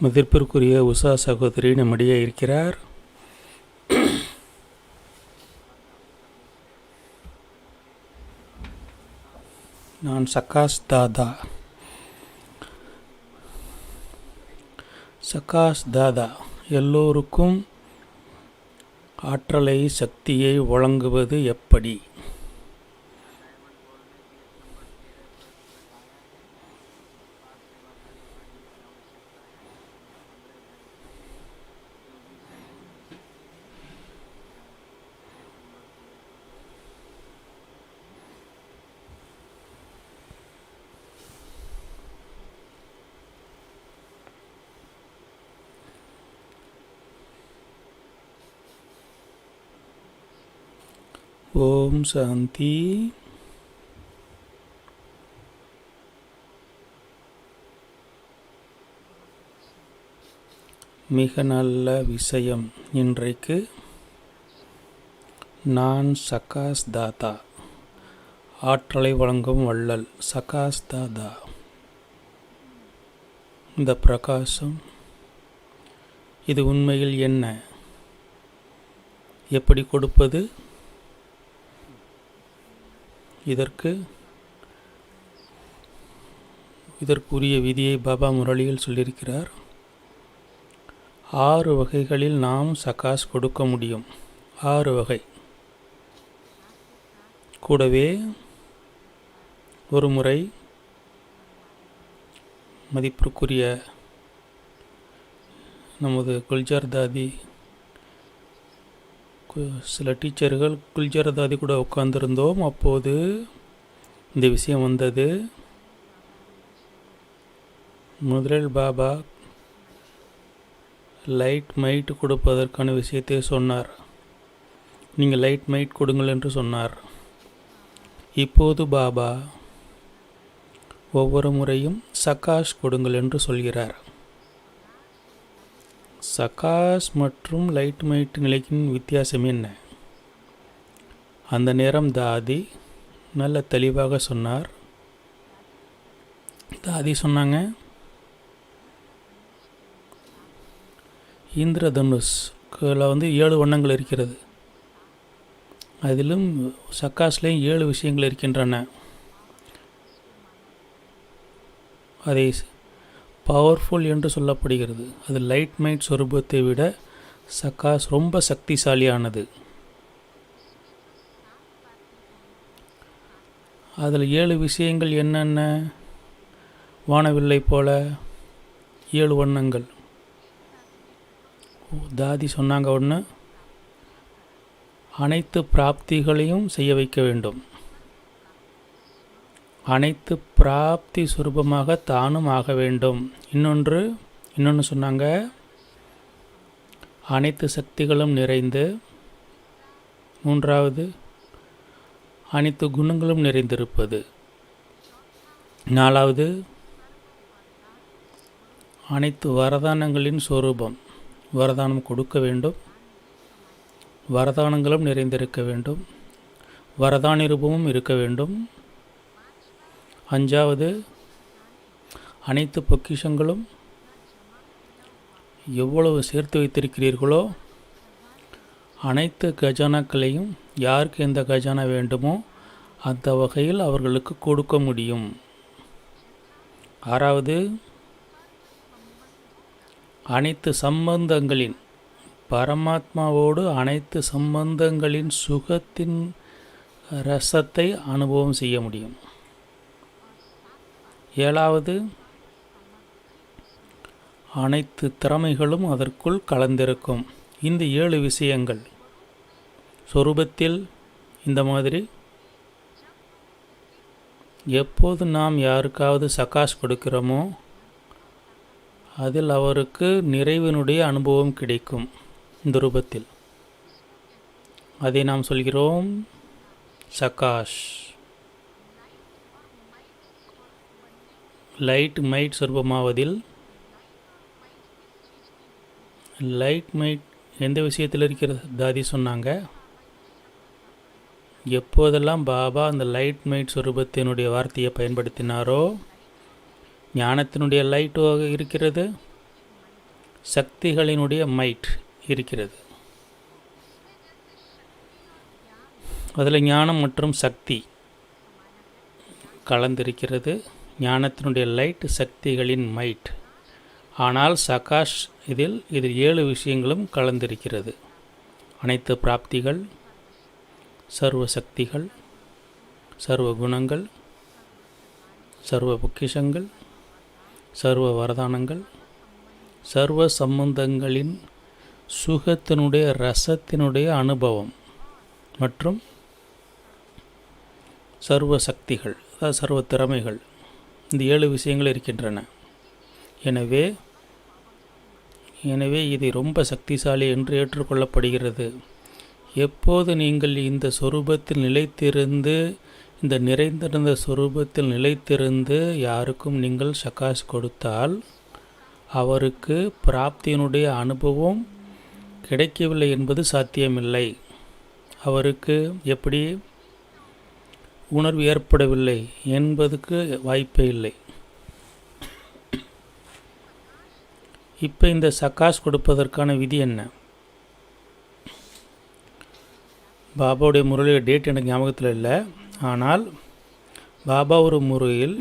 மதிப்பிற்குரிய உஷா சகோதரி நம்மிடையே இருக்கிறார். நான் சகாஷ் தாதா எல்லோருக்கும் ஆற்றலை சக்தியை வழங்குவது எப்படி? ஓம் சாந்தி. மிக நல்ல விஷயம். இன்றைக்கு நான் சகாஷ் தாதா, ஆற்றலை வழங்கும் வள்ளல் சகாஷ் தாதா. இந்த பிரகாசம் இது உண்மையில் என்ன, எப்படி கொடுப்பது? இதற்குரிய விதியை பாபா முரளியில் சொல்லியிருக்கிறார். 6 வகைகளில் நாம் சகாஷ் கொடுக்க முடியும். 6 வகை. கூடவே ஒரு முறை மதிப்பிற்குரிய நமது குல்ஜார் தாதி, சில டீச்சர்கள் குல்ஜார் தாதி கூட உட்கார்ந்திருந்தோம். அப்போது இந்த விஷயம் வந்தது. முதலில் பாபா லைட் மைட் கொடுப்பதற்கான விஷயத்தை சொன்னார். நீங்கள் லைட் மைட் கொடுங்கள் என்று சொன்னார். இப்போது பாபா ஒவ்வொரு முறையும் சகாஷ் கொடுங்கள் என்று சொல்கிறார். சகாஷ் மற்றும் லைட் மைட் நிலைக்கின் வித்தியாசம் என்ன? அந்த நேரம் தாதி நல்ல தெளிவாக சொன்னார். தாதி சொன்னாங்க, இந்திரதனுஷ்ல 7 வண்ணங்கள் இருக்கிறது. அதிலும் சகாஷ்லேயும் 7 விஷயங்கள் இருக்கின்றன. அதை பவர்ஃபுல் என்று சொல்லப்படுகிறது. அது லைட் மைட் சொரூபத்தை விட சகாஷ் ரொம்ப சக்திசாலியானது. அதில் 7 விஷயங்கள் என்னென்ன? வானவில்லை போல 7 வண்ணங்கள். தாதி சொன்னாங்க, ஒன்று, அனைத்து பிராப்திகளையும் செய்ய வைக்க வேண்டும். அனைத்து பிராப்தி சுரூபமாக தானும் ஆக வேண்டும். இன்னொன்று சொன்னாங்க, அனைத்து சக்திகளும் நிறைந்து. 3வது, அனைத்து குணங்களும் நிறைந்திருப்பது. 4வது, அனைத்து வரதானங்களின் சொரூபம். வரதானம் கொடுக்க வேண்டும், வரதானங்களும் நிறைந்திருக்க வேண்டும், வரதான ரூபமும் இருக்க வேண்டும். 5வது, அனைத்து பொக்கிஷங்களும் எவ்வளவு சேர்த்து வைத்திருக்கிறீர்களோ அனைத்து கஜானாக்களையும் யாருக்கு எந்த கஜானா வேண்டுமோ அந்த வகையில் அவர்களுக்கு கொடுக்க முடியும். 6வது, அனைத்து சம்பந்தங்களின், பரமாத்மாவோடு அனைத்து சம்பந்தங்களின் சுகத்தின் ரசத்தை அனுபவம் செய்ய முடியும். 7வது, அனைத்து திறமைகளும் அதற்குள் கலந்திருக்கும். இந்த 7 விஷயங்கள் சொரூபத்தில் இந்த மாதிரி. எப்போது நாம் யாருக்காவது சகாஷ் கொடுக்கிறோமோ அதில் அவருக்கு நிறைவினுடைய அனுபவம் கிடைக்கும். இந்த ரூபத்தில் அதை நாம் சொல்கிறோம் சகாஷ். லைட் மைட் சொரூபமாவதில், லைட் மைட் எந்த விஷயத்தில் இருக்கிறது? தாதி சொன்னாங்க, எப்போதெல்லாம் பாபா அந்த லைட் மைட் சொரூபத்தினுடைய வார்த்தையை பயன்படுத்தினாரோ ஞானத்தினுடைய லைட் இருக்கிறது, சக்திகளினுடைய மைட் இருக்கிறது. அதில் ஞானம் மற்றும் சக்தி கலந்திருக்கிறது. ஞானத்தினுடைய லைட், சக்திகளின் மைட். ஆனால் சகாஷ் இதில் 7 விஷயங்களும் கலந்திருக்கிறது. அனைத்து பிராப்திகள், சர்வ சக்திகள், சர்வ குணங்கள், சர்வ பொக்கிஷங்கள், சர்வ வரதானங்கள், சர்வ சம்பந்தங்களின் சுகத்தினுடைய ரசத்தினுடைய அனுபவம் மற்றும் சர்வ சக்திகள், அதாவது சர்வ திறமைகள். இந்த 7 விஷயங்கள் இருக்கின்றன. எனவே இது ரொம்ப சக்திசாலி என்று ஏற்றுக்கொள்ளப்படுகிறது. எப்போது நீங்கள் இந்த சொரூபத்தில் நிலைத்திருந்து, இந்த நிறைந்திருந்த சொரூபத்தில் நிலைத்திருந்து யாருக்கும் நீங்கள் சகாஷ் கொடுத்தால் அவருக்கு பிராப்தியினுடைய அனுபவம் கிடைக்கவில்லை என்பது சாத்தியமில்லை. அவருக்கு எப்படி உணர்வு ஏற்படவில்லை என்பதுக்கு வாய்ப்பே இல்லை. இப்போ இந்த சகாஷ் கொடுப்பதற்கான விதி என்ன? பாபாவுடைய முறையில் டேட் எனக்கு ஞாபகத்தில் இல்லை. ஆனால் பாபா ஒரு முறையில்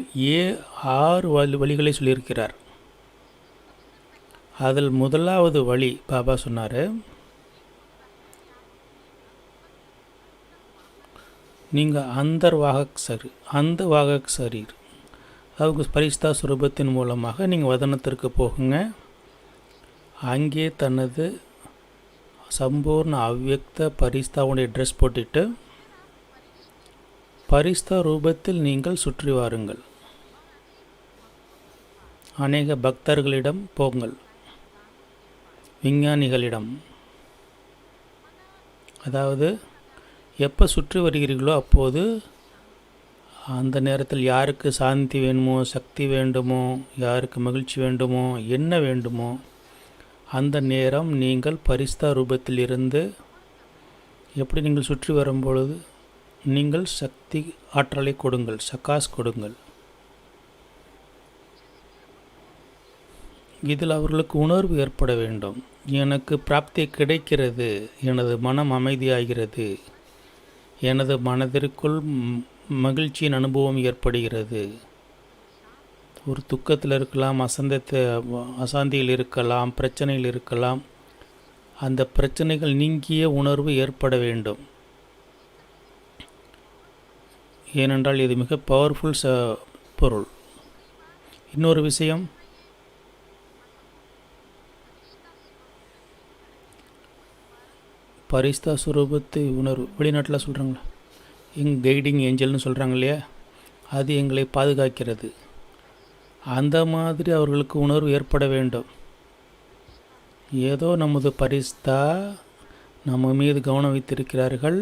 6 வழிகளை சொல்லியிருக்கிறார். அதில் முதலாவது வழி பாபா சொன்னார், நீங்கள் அந்த வாகக் சரீர் அவங்க பரிஸ்தா சுரூபத்தின் மூலமாக நீங்கள் வதனத்திற்கு போகுங்க. அங்கே தனது சம்பூர்ண அவ்யக்த பரிஸ்தாவுடைய ட்ரெஸ் போட்டுட்டு பரிஸ்தா ரூபத்தில் நீங்கள் சுற்றி வாருங்கள். அநேக பக்தர்களிடம் போங்கள், விஞ்ஞானிகளிடம். அதாவது எப்போ சுற்றி வருகிறீர்களோ அப்போது அந்த நேரத்தில் யாருக்கு சாந்தி வேண்டுமோ, சக்தி வேண்டுமோ, யாருக்கு மகிழ்ச்சி வேண்டுமோ, என்ன வேண்டுமோ அந்த நேரம் நீங்கள் பரிஸ்தா ரூபத்தில் இருந்து எப்படி நீங்கள் சுற்றி வரும்பொழுது நீங்கள் சக்தி ஆற்றலை கொடுங்கள், சகாஷ் கொடுங்கள். இதில் அவர்களுக்கு உணர்வு ஏற்பட வேண்டும். எனக்கு பிராப்தி கிடைக்கிறது, எனது மனம் அமைதியாகிறது, எனது மனதிற்குள் மகிழ்ச்சியின் அனுபவம் ஏற்படுகிறது. ஒரு துக்கத்தில் இருக்கலாம், அசாந்தியில் இருக்கலாம், பிரச்சனையில் இருக்கலாம். அந்த பிரச்சனைகள் நீங்கிய உணர்வு ஏற்பட வேண்டும். ஏனென்றால் இது மிக பவர்ஃபுல் பொருள். இன்னொரு விஷயம், பரிஸ்தா சுரூபத்தை உணர்வு வெளிநாட்டில் சொல்கிறாங்களா, கைடிங் ஏஞ்சல்னு சொல்கிறாங்க இல்லையா, அது எங்களை பாதுகாக்கிறது. அந்த மாதிரி அவர்களுக்கு உணர்வு ஏற்பட வேண்டும். ஏதோ நமது பரிஸ்தா நம்ம மீது கவனம் வைத்திருக்கிறார்கள்,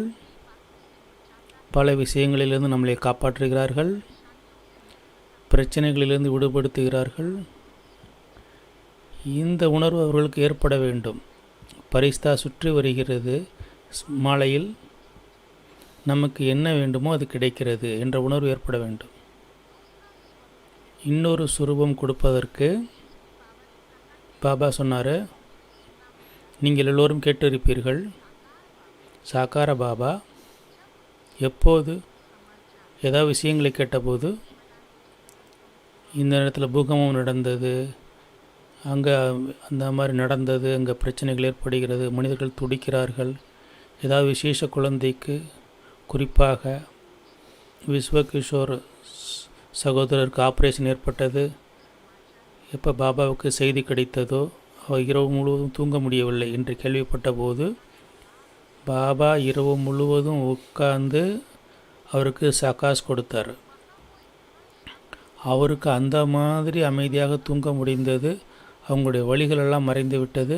பல விஷயங்களிலிருந்து நம்மளை காப்பாற்றுகிறார்கள், பிரச்சனைகளிலிருந்து விடுபடுத்துகிறார்கள். இந்த உணர்வு அவர்களுக்கு ஏற்பட வேண்டும். பரிஸ்தா சுற்றி வருகிறது, மாலையில் நமக்கு என்ன வேண்டுமோ அது கிடைக்கிறது என்ற உணர்வு ஏற்பட வேண்டும். இன்னொரு சுரூபம் கொடுப்பதற்கு பாபா சொன்னார், நீங்கள் எல்லோரும் கேட்டிருப்பீர்கள், சாக்கார பாபா எப்போது ஏதாவது விஷயங்களை கேட்டபோது, இந்த நேரத்தில் பூகம்பம் நடந்தது, அங்கே அந்த மாதிரி நடந்தது, அங்கே பிரச்சனைகள் ஏற்படுகிறது, மனிதர்கள் துடிக்கிறார்கள், ஏதாவது விசேஷ குழந்தைக்கு, குறிப்பாக விஸ்வகிஷோர் சகோதரருக்கு ஆப்ரேஷன் ஏற்பட்டது, எப்போ பாபாவுக்கு செய்தி கிடைத்ததோ அவர் இரவு முழுவதும் தூங்க முடியவில்லை என்று கேள்விப்பட்ட போது பாபா இரவு முழுவதும் உட்கார்ந்து அவருக்கு சகாஷ் கொடுத்தார். அவருக்கு அந்த மாதிரி அமைதியாக தூங்க முடிந்தது. அவங்களுடைய வழிகளெல்லாம் மறைந்து விட்டது.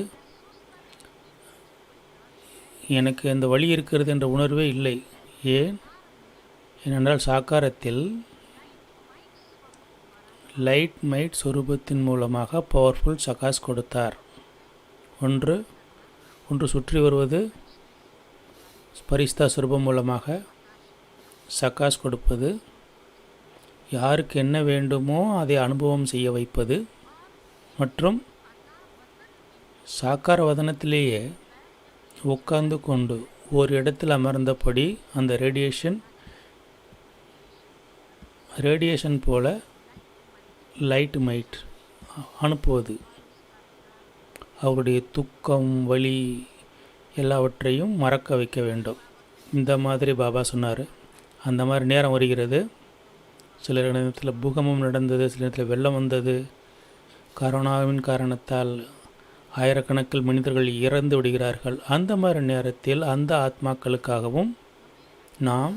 எனக்கு அந்த வழி இருக்கிறது என்ற உணர்வே இல்லை. ஏனென்றால் சாக்காரத்தில் லைட் மைட் சொரூபத்தின் மூலமாக பவர்ஃபுல் சகாஷ் கொடுத்தார். ஒன்று சுற்றி வருவது, பரிஸ்தா சுரூபம் மூலமாக சகாஷ் கொடுப்பது, யாருக்கு என்ன வேண்டுமோ அதை அனுபவம் செய்ய வைப்பது, மற்றும் சாக்கார வதனத்திலேயே உட்கார்ந்து கொண்டு ஒரு இடத்தில் அமர்ந்தபடி அந்த ரேடியேஷன் போல லைட் மைட் அனுப்புவது அவருடைய துக்கம் வலி எல்லாவற்றையும் மறக்க வைக்க வேண்டும். இந்த மாதிரி பாபா சொன்னார். அந்த மாதிரி நேரம் வருகிறது. சில நேரத்தில் பூகம்பம் நடந்தது, சில நேரத்தில் வெள்ளம் வந்தது. கரோனாவின் காரணத்தால் ஆயிரக்கணக்கில் மனிதர்கள் இறந்து விடுகிறார்கள். அந்த மாதிரி நேரத்தில் அந்த ஆத்மாக்களுக்காகவும் நாம்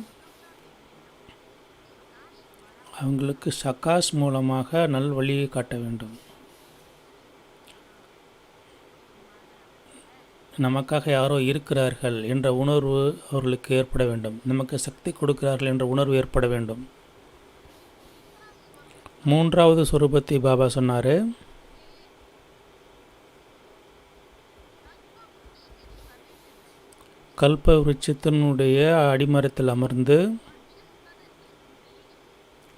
அவங்களுக்கு சகாஸ் மூலமாக நல்வழியை காட்ட வேண்டும். நமக்காக யாரோ இருக்கிறார்கள் என்ற உணர்வு அவர்களுக்கு ஏற்பட வேண்டும். நமக்கு சக்தி கொடுக்கிறார்கள் என்ற உணர்வு ஏற்பட வேண்டும். மூன்றாவது சொரூபத்தை பாபா சொன்னார். கல்ப விருட்சத்தினுடைய அடிமரத்தில் அமர்ந்து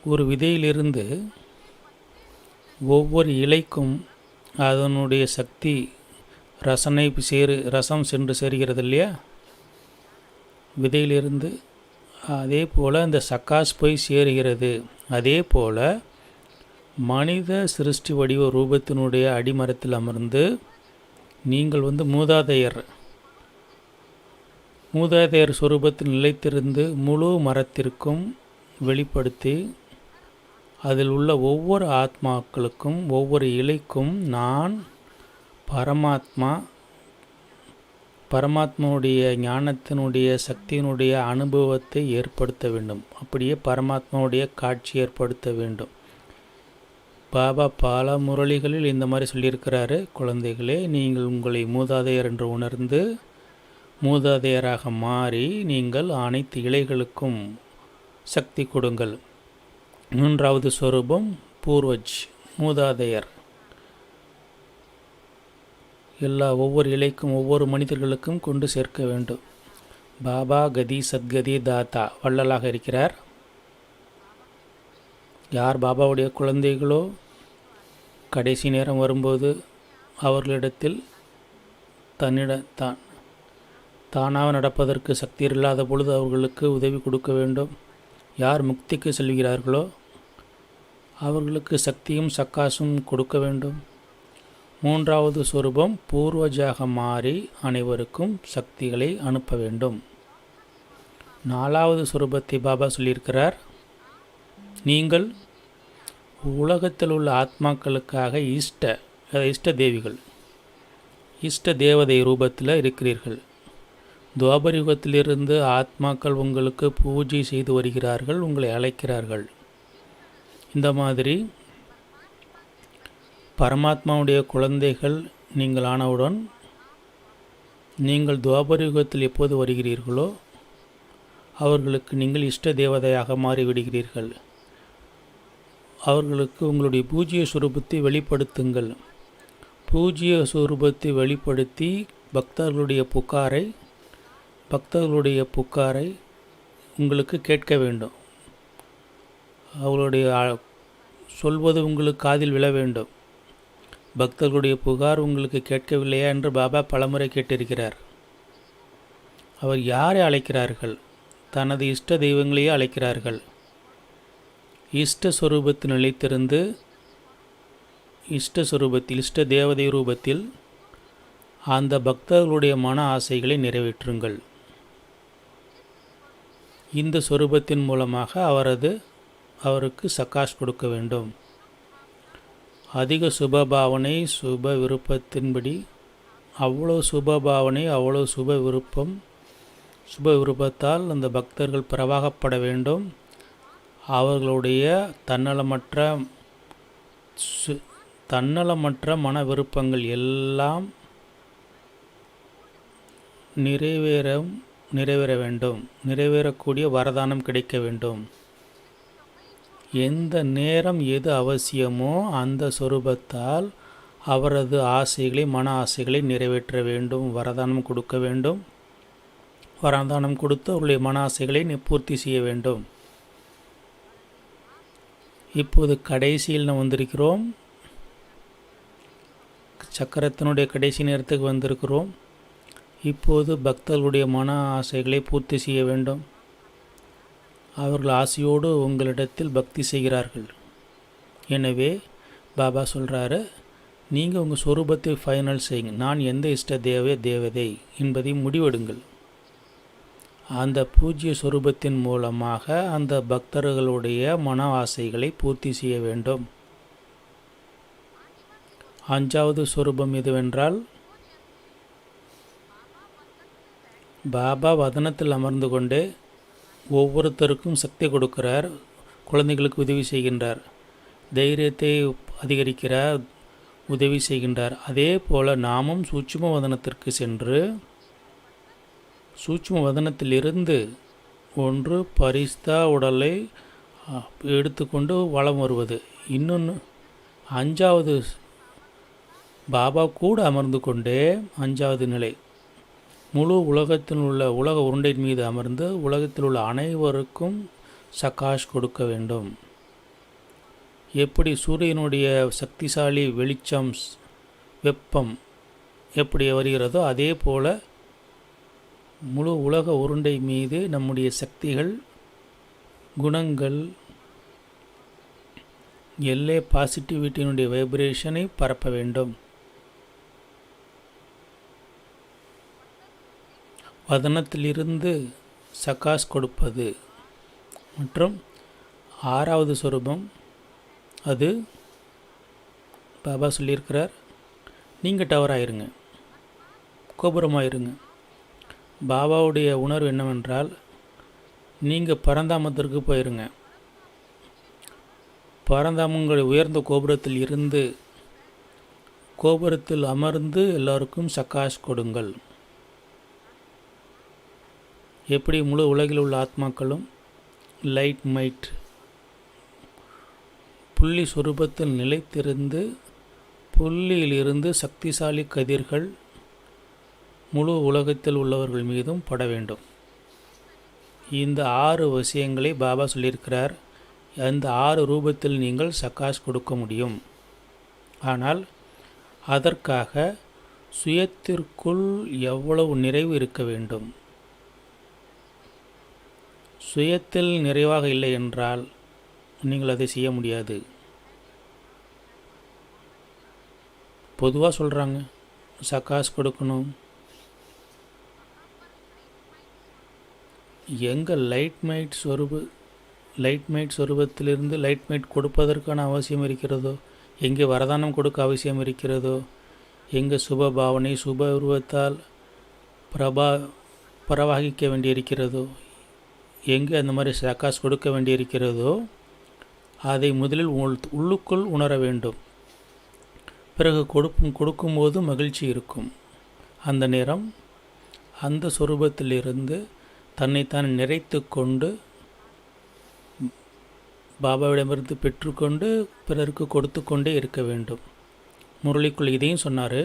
ஒரு விதையிலிருந்து ஒவ்வொரு இலைக்கும் அதனுடைய சக்தி ரசம் சென்று சேர்கிறது இல்லையா, விதையிலிருந்து. அதே போல் அந்த சக்காஸ் போய் சேருகிறது. அதே போல் மனித சிருஷ்டி வடிவ ரூபத்தினுடைய அடிமரத்தில் அமர்ந்து நீங்கள் மூதாதையர் சொரூபத்தில் நிலைத்திருந்து முழு மரத்திற்கும் வெளிப்படுத்தி அதில் உள்ள ஒவ்வொரு ஆத்மாக்களுக்கும் ஒவ்வொரு இலைக்கும் நான் பரமாத்மாவுடைய ஞானத்தினுடைய சக்தியினுடைய அனுபவத்தை ஏற்படுத்த வேண்டும். அப்படியே பரமாத்மாவுடைய காட்சி ஏற்படுத்த வேண்டும். பாபா பல முரளிகளில் இந்த மாதிரி சொல்லியிருக்கிறாரு. குழந்தைகளே, நீங்கள் உங்களை மூதாதையர் என்று உணர்ந்து மூதாதையராக மாறி நீங்கள் அனைத்து இலைகளுக்கும் சக்தி கொடுங்கள். மூன்றாவது ஸ்வரூபம் பூர்வஜ், மூதாதையர். ஒவ்வொரு இலைக்கும் ஒவ்வொரு மனிதர்களுக்கும் கொண்டு சேர்க்க வேண்டும். பாபா கதி சத்கதி தாத்தா வள்ளலாக இருக்கிறார். யார் பாபாவுடைய குழந்தைகளோ கடைசி நேரம் வரும்போது அவர்களிடத்தில் தானாக நடப்பதற்கு சக்தி இல்லாத பொழுது அவர்களுக்கு உதவி கொடுக்க வேண்டும். யார் முக்திக்கு செல்கிறார்களோ அவர்களுக்கு சக்தியும் சக்காசும் கொடுக்க வேண்டும். மூன்றாவது சொரூபம் பூர்வஜாக மாறி அனைவருக்கும் சக்திகளை அனுப்ப வேண்டும். நாலாவது சொரூபத்தை பாபா சொல்லியிருக்கிறார். நீங்கள் உலகத்தில் உள்ள ஆத்மாக்களுக்காக இஷ்ட தேவிகள், இஷ்ட தேவதை ரூபத்தில் இருக்கிறீர்கள். துவாபர யுகத்திலிருந்து ஆத்மாக்கள் உங்களுக்கு பூஜை செய்து வருகிறார்கள், உங்களை அழைக்கிறார்கள். இந்த மாதிரி பரமாத்மாவுடைய குழந்தைகள் நீங்கள் ஆனவுடன் நீங்கள் துவாபர யுகத்தில் எப்போது வருகிறீர்களோ அவர்களுக்கு நீங்கள் இஷ்ட தேவதையாக மாறிவிடுகிறீர்கள். அவர்களுக்கு உங்களுடைய பூஜ்ய சுரூபத்தை வெளிப்படுத்துங்கள். பூஜ்ய சுரூபத்தை வெளிப்படுத்தி பக்தர்களுடைய புக்காரை உங்களுக்கு கேட்க வேண்டும். அவர்களுடைய சொல்வது உங்களுக்கு காதில் விழ வேண்டும். பக்தர்களுடைய புகார் உங்களுக்கு கேட்கவில்லையா என்று பாபா பலமுறை கேட்டிருக்கிறார். அவர் யாரை அழைக்கிறார்கள்? தனது இஷ்ட தெய்வங்களையே அழைக்கிறார்கள். இஷ்ட சொரூபத்தில் நிலைத்திருந்து இஷ்ட தேவதை ரூபத்தில் அந்த பக்தர்களுடைய மன ஆசைகளை நிறைவேற்றுங்கள். இந்த சொரூபத்தின் மூலமாக அவருக்கு சக்காஷ் கொடுக்க வேண்டும். அதிக சுபபாவனை, சுப விருப்பத்தின்படி அவ்வளோ சுபபாவனை, அவ்வளோ சுப விருப்பத்தால் அந்த பக்தர்கள் பிரவாகப்பட வேண்டும். அவர்களுடைய தன்னலமற்ற மன விருப்பங்கள் எல்லாம் நிறைவேற வேண்டும். நிறைவேறக்கூடிய வரதானம் கிடைக்க வேண்டும். எந்த நேரம் எது அவசியமோ அந்த சொரூபத்தால் அவரது மன ஆசைகளை நிறைவேற்ற வேண்டும். வரதானம் கொடுக்க வேண்டும். வரதானம் கொடுத்து அவருடைய மன ஆசைகளை பூர்த்தி செய்ய வேண்டும். இப்போது கடைசியில் நாம் வந்திருக்கிறோம். சக்கரத்தினுடைய கடைசி நேரத்துக்கு வந்திருக்கிறோம். இப்போது பக்தர்களுடைய மன ஆசைகளை பூர்த்தி செய்ய வேண்டும். அவர்கள் ஆசையோடு உங்களிடத்தில் பக்தி செய்கிறார்கள். எனவே பாபா சொல்கிறாரு, நீங்கள் உங்கள் சொரூபத்தை ஃபைனல் செய்யுங்க. நான் எந்த இஷ்ட தேவதை என்பதை முடிவெடுங்கள். அந்த பூஜ்ய சொரூபத்தின் மூலமாக அந்த பக்தர்களுடைய மன ஆசைகளை பூர்த்தி செய்ய வேண்டும். 5வது சொரூபம் எதுவென்றால், பாபா வதனத்தில் அமர்ந்து கொண்டே ஒவ்வொருத்தருக்கும் சக்தி கொடுக்கிறார். குழந்தைகளுக்கு உதவி செய்கின்றார், தைரியத்தை அதிகரிக்கிறார், உதவி செய்கின்றார். அதே போல் நாமும் சூட்சும வதனத்திற்கு சென்று சூட்சும வதனத்திலிருந்து ஒன்று பரிஸ்தா உடலை எடுத்துக்கொண்டு வலம் வருவது, இன்னொன்று 5வது பாபா கூட அமர்ந்து கொண்டே 5வது நிலை முழு உலகத்தில் உள்ள உலக உருண்டையின் மீது அமர்ந்து உலகத்தில் உள்ள அனைவருக்கும் சகாஷ் கொடுக்க வேண்டும். எப்படி சூரியனுடைய சக்திசாலி வெளிச்சம் வெப்பம் எப்படி வருகிறதோ அதே போல் முழு உலக உருண்டை மீது நம்முடைய சக்திகள், குணங்கள், எல்லை பாசிட்டிவிட்டியினுடைய வைப்ரேஷனை பரப்ப வேண்டும். வதனத்திலிருந்து சகாஷ் கொடுப்பது. மற்றும் 6வது சொரூபம், அது பாபா சொல்லியிருக்கிறார், நீங்கள் டவராயிருங்க, கோபுரமாயிருங்க. பாபாவுடைய உணர்வு என்னவென்றால், நீங்கள் பரந்தாமத்திற்கு போயிருங்க. பரந்தாமங்கள் உயர்ந்த கோபுரத்தில் இருந்து கோபுரத்தில் அமர்ந்து எல்லோருக்கும் சகாஷ் கொடுங்கள். எப்படி முழு உலகில் உள்ள ஆத்மாக்களும் லைட் மைட் புள்ளி சொரூபத்தில் நிலைத்திருந்து புள்ளியிலிருந்து சக்திசாலி கதிர்கள் முழு உலகத்தில் உள்ளவர்கள் மீதும் பட வேண்டும். இந்த 6 விஷயங்களை பாபா சொல்லியிருக்கிறார். அந்த 6 ரூபத்தில் நீங்கள் சகாஷ் கொடுக்க முடியும். ஆனால் அதற்காக சுயத்திற்குள் எவ்வளவு நிறைவு இருக்க வேண்டும். சுயத்தில் நிறைவாக இல்லை என்றால் நீங்கள் அதை செய்ய முடியாது. பொதுவாக சொல்கிறாங்க, சகாஷ் கொடுக்கணும். எங்கே லைட் மைட் சொரூபத்திலிருந்து லைட் மைட் கொடுப்பதற்கான அவசியம் இருக்கிறதோ, எங்கே வரதானம் கொடுக்க அவசியம் இருக்கிறதோ, எங்கே சுப பாவனை சுப உருவத்தால் பிரவாகிக்க வேண்டியிருக்கிறதோ, எங்கே அந்த மாதிரி சகாஷ் கொடுக்க வேண்டியிருக்கிறதோ அதை முதலில் உள்ளுக்குள் உணர வேண்டும். பிறகு கொடுக்கும்போது மகிழ்ச்சி இருக்கும். அந்த நேரம் அந்த சொரூபத்திலிருந்து தன்னைத்தான் நிறைத்து கொண்டு பாபாவிடமிருந்து பெற்றுக்கொண்டு பிறருக்கு கொடுத்து கொண்டே இருக்க வேண்டும். முரளிக்குள் இதையும் சொன்னார்.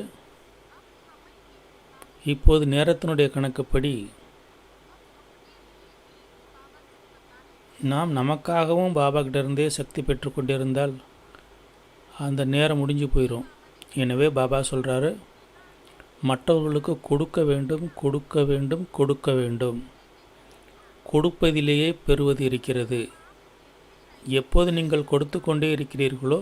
இப்போது நேரத்தினுடைய கணக்குப்படி நாம் நமக்காகவும் பாபாக்கிட்டேருந்தே சக்தி பெற்றுக்கொண்டிருந்தால் அந்த நேரம் முடிஞ்சு போயிடும். எனவே பாபா சொல்கிறாரு, மற்றவர்களுக்கு கொடுக்க வேண்டும், கொடுக்க வேண்டும், கொடுக்க வேண்டும். கொடுப்பதிலேயே பெறுவது இருக்கிறது. எப்போது நீங்கள் கொடுத்து கொண்டே இருக்கிறீர்களோ,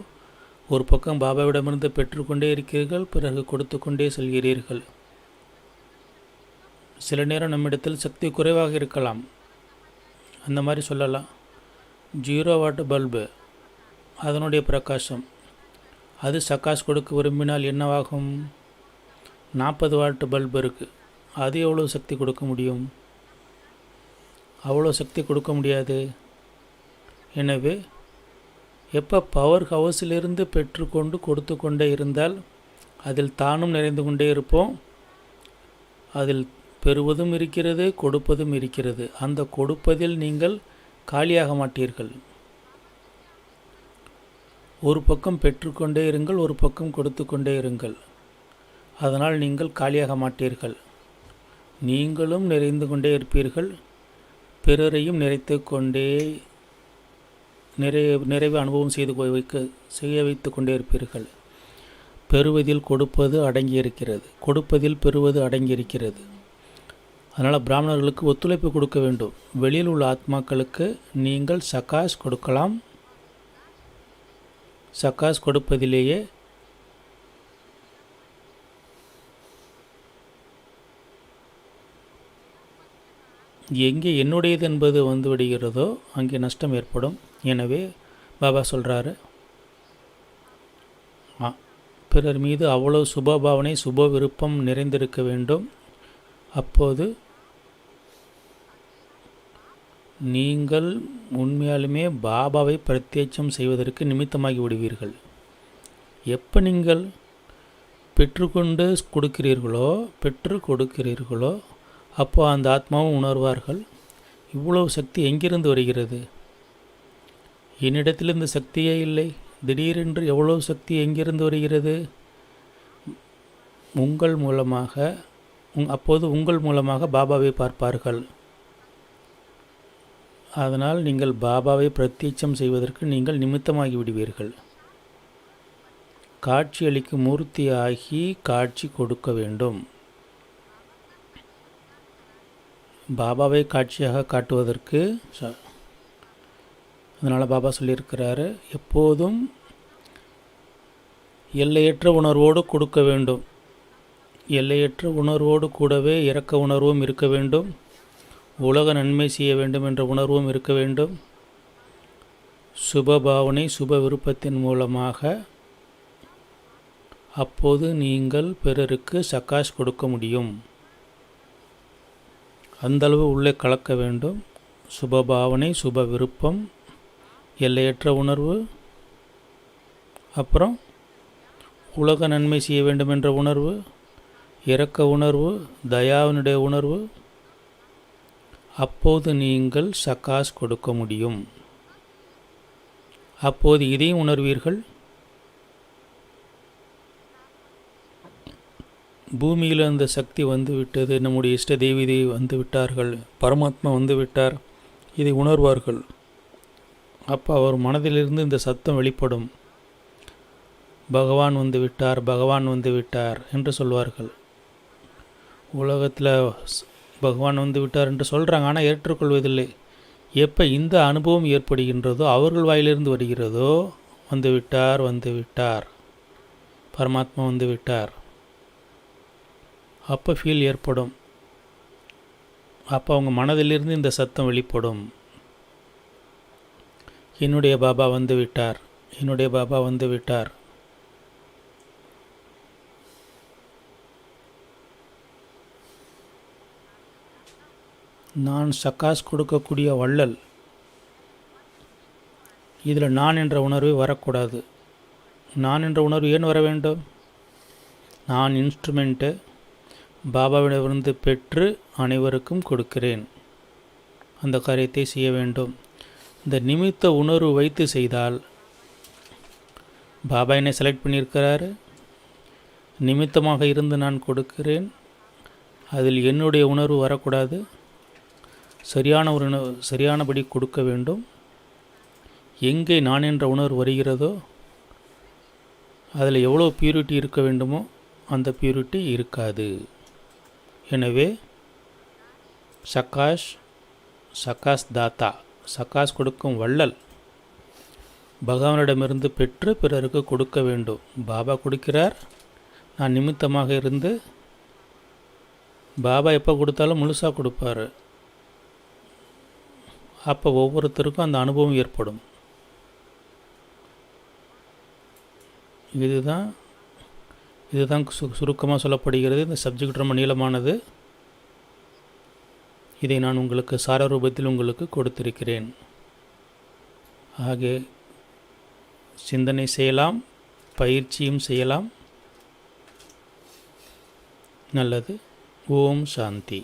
ஒரு பக்கம் பாபாவிடமிருந்து பெற்றுக்கொண்டே இருக்கிறீர்கள், பிறகு கொடுத்து கொண்டே செல்கிறீர்கள். சில நேரம் நம்மிடத்தில் சக்தி குறைவாக இருக்கலாம். அந்த மாதிரி சொல்லலாம். 0 வாட் பல்பு, அதனுடைய பிரகாசம், அது சகாஷ் கொடுக்க விரும்பினால் என்னவாகும்? 40 வாட் பல்பு இருக்குது, அது எவ்வளோ சக்தி கொடுக்க முடியும்? அவ்வளோ சக்தி கொடுக்க முடியாது. எனவே எப்போ பவர் ஹவுஸிலிருந்து பெற்றுக்கொண்டு கொடுத்து கொண்டே இருந்தால் அதில் தானும் நிறைந்து கொண்டே இருப்போம். அதில் பெறுவதும் இருக்கிறது, கொடுப்பதும் இருக்கிறது. அந்த கொடுப்பதில் நீங்கள் காலியாக மாட்டீர்கள். ஒரு பக்கம் பெற்றுக்கொண்டே இருங்கள், ஒரு பக்கம் கொடுத்து கொண்டே இருங்கள். அதனால் நீங்கள் காலியாக மாட்டீர்கள். நீங்களும் நிறைந்து கொண்டே இருப்பீர்கள், பிறரையும் நிறைத்து கொண்டே நிறைவு அனுபவம் செய்ய வைத்து கொண்டே இருப்பீர்கள். பெறுவதில் கொடுப்பது அடங்கியிருக்கிறது, கொடுப்பதில் பெறுவது அடங்கியிருக்கிறது. அதனால் பிராமணர்களுக்கு ஒத்துழைப்பு கொடுக்க வேண்டும். வெளியில் உள்ள ஆத்மாக்களுக்கு நீங்கள் சகாஷ் கொடுக்கலாம். சகாஷ் கொடுப்பதிலேயே எங்கே என்னுடையது என்பது வந்து விடுகிறதோ அங்கே நஷ்டம் ஏற்படும். எனவே பாபா சொல்கிறாரு, பிறர் மீது அவ்வளவு சுபபாவனை சுப விருப்பம் நிறைந்திருக்க வேண்டும். அப்போது நீங்கள் உண்மையாலுமே பாபாவை பிரத்யட்சம் செய்வதற்கு நிமித்தமாகி விடுவீர்கள். எப்போ நீங்கள் பெற்று கொடுக்கிறீர்களோ அப்போ அந்த ஆத்மாவும் உணர்வார்கள், இவ்வளவு சக்தி எங்கிருந்து வருகிறது? என்னிடத்தில் இந்த சக்தியே இல்லை, திடீரென்று எவ்வளவு சக்தி எங்கிருந்து வருகிறது? அப்போது உங்கள் மூலமாக பாபாவை பார்ப்பார்கள். அதனால் நீங்கள் பாபாவை பிரத்யட்சம் செய்வதற்கு நீங்கள் நிமித்தமாகி விடுவீர்கள். காட்சி அளிக்கும் மூர்த்தியாகி காட்சி கொடுக்க வேண்டும். பாபாவை காட்சியாக காட்டுவதற்கு அதனால் பாபா சொல்லியிருக்கிறாரு, எப்போதும் எல்லையற்ற உணர்வோடு கொடுக்க வேண்டும். எல்லையற்ற உணர்வோடு கூடவே இரக்க உணர்வும் இருக்க வேண்டும். உலக நன்மை செய்ய வேண்டும் என்ற உணர்வும் இருக்க வேண்டும். சுபபாவனை சுப விருப்பத்தின் மூலமாக அப்போது நீங்கள் பிறருக்கு சகாஷ் கொடுக்க முடியும். அந்தளவு உள்ளே கலக்க வேண்டும். சுபபாவனை சுப விருப்பம், எல்லையற்ற உணர்வு, அப்புறம் உலக நன்மை செய்ய வேண்டும் என்ற உணர்வு, இரக்க உணர்வு, தயாவினுடைய உணர்வு. அப்போது நீங்கள் சகாஷ் கொடுக்க முடியும். அப்போது இதையும் உணர்வீர்கள். பூமியில் அந்த சக்தி வந்துவிட்டது, நம்முடைய இஷ்ட தெய்வீதை வந்து விட்டார்கள், பரமாத்மா வந்து விட்டார், இதை உணர்வார்கள். அப்போ அவர் மனதிலிருந்து இந்த சத்தம் வெளிப்படும். பகவான் வந்து விட்டார், பகவான் வந்து விட்டார் என்று சொல்வார்கள். உலகத்தில் பகவான் வந்து விட்டார் என்று சொல்கிறாங்க, ஆனால் ஏற்றுக்கொள்வதில்லை. எப்போ இந்த அனுபவம் ஏற்படுகின்றதோ, அவர்கள் வாயிலிருந்து வருகிறதோ, வந்து விட்டார் வந்து விட்டார், பரமாத்மா வந்து விட்டார், அப்போ ஃபீல் ஏற்படும். அப்போ அவங்க மனதிலிருந்து இந்த சத்தம் வெளிப்படும். என்னுடைய பாபா வந்து விட்டார், என்னுடைய பாபா வந்து விட்டார். நான் சகாஷ் கொடுக்கக்கூடிய வள்ளல். இதில் நான் என்ற உணர்வு வரக்கூடாது. நான் என்ற உணர்வு ஏன் வர வேண்டும்? நான் இன்ஸ்ட்ருமெண்ட்டு, பாபாவிடமிருந்து பெற்று அனைவருக்கும் கொடுக்கிறேன். அந்த காரியத்தை செய்ய வேண்டும். இந்த நிமித்த உணர்வு வைத்து செய்தால், பாபா என்னை செலக்ட் பண்ணியிருக்கிறாரு, நிமித்தமாக இருந்து நான் கொடுக்கிறேன். அதில் என்னுடைய உணர்வு வரக்கூடாது. சரியானபடி கொடுக்க வேண்டும். எங்கே நான் என்ற உணர்வு வருகிறதோ அதில் எவ்வளோ பியூரிட்டி இருக்க வேண்டுமோ அந்த பியூரிட்டி இருக்காது. எனவே சகாஷ் தாத்தா, சகாஷ் கொடுக்கும் வள்ளல், பகவானிடமிருந்து பெற்று பிறருக்கு கொடுக்க வேண்டும். பாபா கொடுக்கிறார், நான் நிமித்தமாக இருந்து, பாபா எப்போ கொடுத்தாலும் முழுசாக கொடுப்பார். அப்போ ஒவ்வொருத்தருக்கும் அந்த அனுபவம் ஏற்படும். இதுதான் சுருக்கமாக சொல்லப்படுகிறது. இந்த சப்ஜெக்ட் ரொம்ப நீளமானது. இதை நான் உங்களுக்கு சார ரூபத்தில் உங்களுக்கு கொடுத்திருக்கிறேன். ஆக சிந்தனை செய்யலாம், பயிற்சியும் செய்யலாம். நல்லது. ஓம் சாந்தி.